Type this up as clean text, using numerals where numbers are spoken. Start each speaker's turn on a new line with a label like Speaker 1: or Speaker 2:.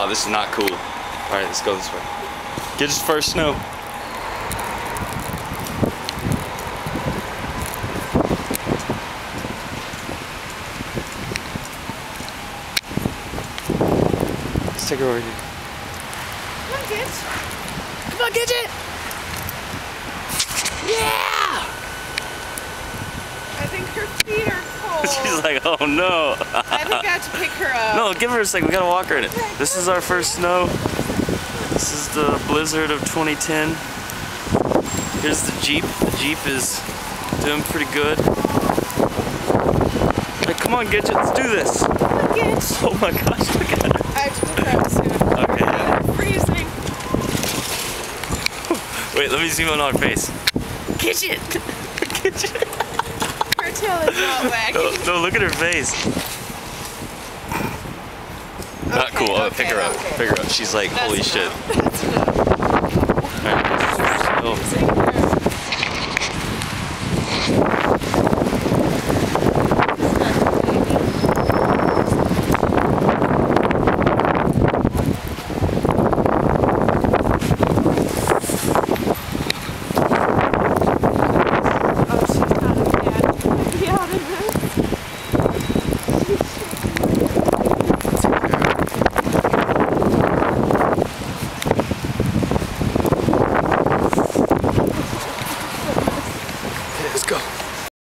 Speaker 1: this is not cool. Alright, let's go this way. Gidget's first snow. Let's take her over here.
Speaker 2: Come on, Gidget. Come on, Gidget. Yeah! I think her feet are cold.
Speaker 1: She's like, oh no.
Speaker 2: I think I have to pick her up.
Speaker 1: No, give her a second. We gotta walk her in it. This is our first snow. This is the blizzard of 2010. Here's the Jeep. The Jeep is doing pretty good. Hey, come on, Gidget, let's do this.
Speaker 2: Come on, Gidget.
Speaker 1: Oh my gosh, look at it.
Speaker 2: I have to pick her up soon.
Speaker 1: Okay, yeah.
Speaker 2: I'm freezing.
Speaker 1: Wait, let me zoom in on her face. Gidget! Gidget!
Speaker 2: Her tail is not wagging.
Speaker 1: No, look at her face. Not cool. Oh, pick her up.
Speaker 2: Okay.
Speaker 1: Pick her up. She's like,
Speaker 2: That's
Speaker 1: holy
Speaker 2: enough.
Speaker 1: shit.
Speaker 2: That's enough.
Speaker 1: Alright. Oh.